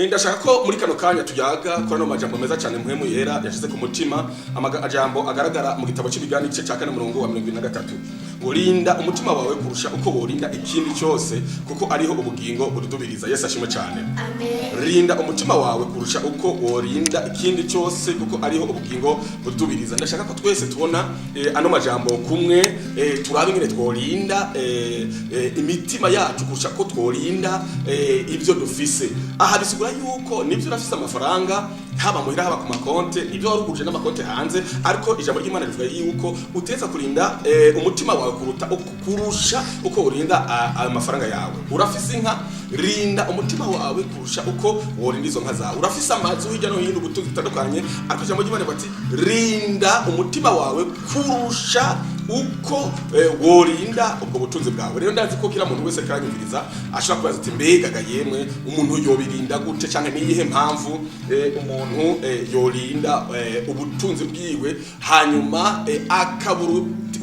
ndashaka ko muri kano kanya tuyaga kora no majambo meza cyane muhemu yera yashize ku mutima amajambo agaragara mu gitabo cy'ibigani gice cya 4 murongo wa 23 urinda umutima wawe kurusha uko worinda ikindi cyose kuko ariho ubugingo burudubiriza. Yesu ashimwe cyane. Amen. Rinda umutima wawe kurusha uko worinda ikindi cyose kuko ariho ubugingo burudubiriza. Ndashaka ko twese tubona ano majambo kumwe turabe ngene tworinda imitima yacu kurusha ko tworinda ibyo dufise. Aha bisigura yuko nibyo urafise amafaranga haba muhira haba ku makonte ibyo waruguje n'amakonte hanze, ariko ijambo ry'Imana rivuga yuko uteza kurinda umutima wawe kurusha uko urinda amafaranga yawe. Urafise inka, rinda umutima wawe kurusha uko worinda izo nka zawe. Urafise amazu hirya no hino ubutunzi butandukanye, ariko ijambo ry'Imana bati rinda umutima wawe kurusha uko worinda ubwo butunzi bwawe. Rero ndazi ko kila muntu wese karanyumviriza ashaka kubaza ati mbega yemwe umuntu yobirinda gute canke niyihe mpamvu umuntu yorinda ubutunzi bwiwe hanyuma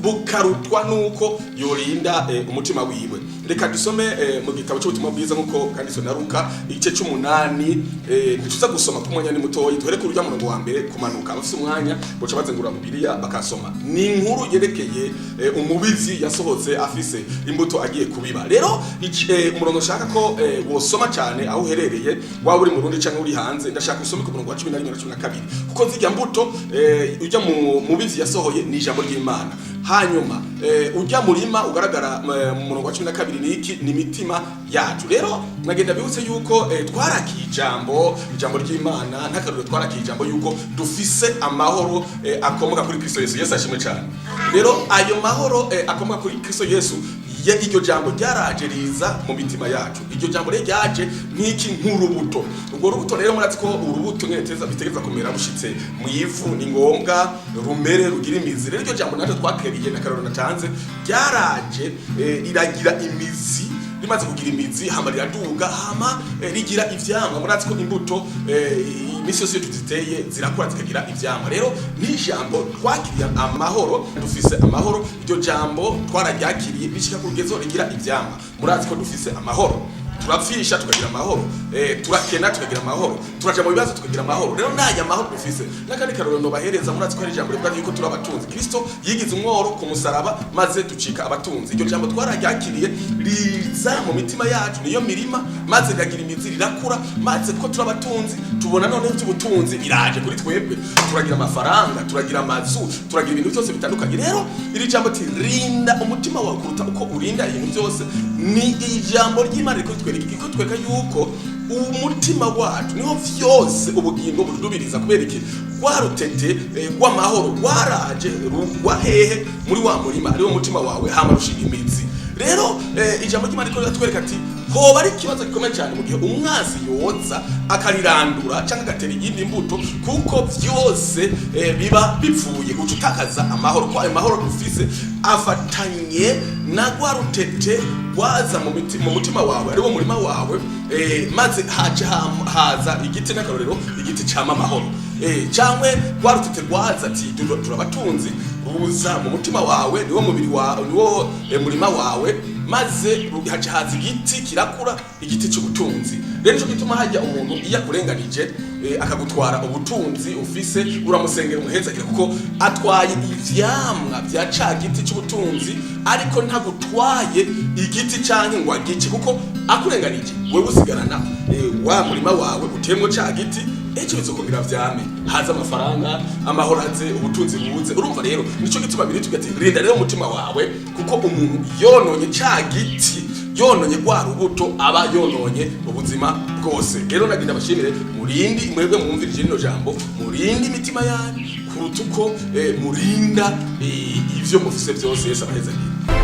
bukarutwa nuko yorinda umutima wiwe. Reka dusome mu gitabo cy'ubutumwa bwiza nkuko kandi sonaruka igice c'8 ntituza gusoma ku mwanya ni mutoyi duhere ku rya murongo wa mbere kumanuka. Abafite umwanya boca bazengura mu Bibiliya bakasoma. Ni inkuru yerekeye umubizi yasohotse afise imbuto agiye kubiba. Rero umurongo shaka ko wosoma cyane aho uherereye waba uri mu Burundi cyangwa uri hanze, ndashaka usome ku murongo wa 11 na 12 kuko zijya mbuto ujya mu mubizi yasohoye ni ijambo ry'Imana. Hanyuma ujya murima ugaragara mu murongo wa 12 niki ni mitima yacu. Rero nagenda bibutse yuko twarakiye ijambo ry'Imana ntakaruro twarakiye ijambo yuko dufise amahoro akomoka kuri Kristo Yesu. Yesu ashimwe cyane. Rero ayo mahoro akomoka kuri Kristo Yesu iryo jambo ryaraje riza mu mitima yacu. Iryo jambo ryaje nk'iki nk'urubuto. Ubwo rubuto rero muratsi ko urubuto ngeteza bitegeza kumera bushitse mu ivu ni ngombwa rumere rugira imizi. Rero iryo jambo natwe twakeriye na karoro natanze ryaraje riragira imizi, rimaze kugira imizi hama riraduga hama rigira ivyamwa. Muratsi ko imbuto imisi yose tuziteye zirakura zikagira ivyamwa. Rero ni ijambo twakiriye amahoro, dufise amahoro. Iryo jambo twararyakiriye bishika ku rugezo rigira ivyamwa. Muratsi ko dufise amahoro, turapfisha tukagira amahoro, turakena tukagira amahoro, turaja mu bibazo tukagira amahoro. Rero naya amahoro dufise nakandi karoro no bahereza. Muratsi ko ari ijambo rivuga yuko turi abatunzi. Kristo yigize umworo ku musaraba maze ducika abatunzi. Iryo jambo twararyakiriye riza mu mitima yacu, niyo mirima maze riragira imizi rirakura, maze ko turi abatunzi tubona none by'ubutunzi biraje kuri twebwe, turagira amafaranga, turagira amazu, turagira ibintu byose bitandukanye. Rero iri jambo ati rinda umutima wawe kuruta uko urinda ibintu byose ni ijambo ry'Imana riko tweka yuko umutima wacu niho vyose ubugingo burudubiriza. Kubera iki? Warutete rw'amahoro waraje rugwa hehe muri wa murima ariwo mutima wawe hama rushinga imizi. Rero ijambo ry'Imana riko ratwereka ati hoba ari kibazo gikomeye cyane mu gihe umwazi yoza akarirandura cyangwa agatera iyindi mbuto, kuko vyose biba bipfuye gucutakaza amahoro. Kwa amahoro dufise afatanye na gwarutete waza mu mutima wawe ariwo murima wawe maze haza igiti n'akarorero igiti cyama amahoro cyangwa gwarutete rwaza ati turabatunzi ruza mu mutima wawe niwo mubiri wawe niwo murima wawe maze haza igiti kirakura igiti cy'ubutunzi. Rero cyo gituma hajya umuntu iya kurenganije akagutwara ubutunzi ufise uramusengera umuhezagire kuko atwaye ivyamwa bya ca giti cy'ubutunzi, ariko ntagutwaye igiti canke ngo agice kuko akurenganije wewe usigarana wa murima wawe utemwe ca giti. Ejo bizokugira vyame haza amafaranga amahoro haze ubutunzi buze. Urumva rero nico gituma biri tugati rinda rero umutima wawe kuko umuntu yononye ca giti yononye kwa rubuto aba yononye ubuzima bwose. Rero naginda bashimire murindi mwebwe mwumvirije rino jambo, murindi imitima yanyu kuruta uko murinda ivyo mufise byose. Yesu abahezagire.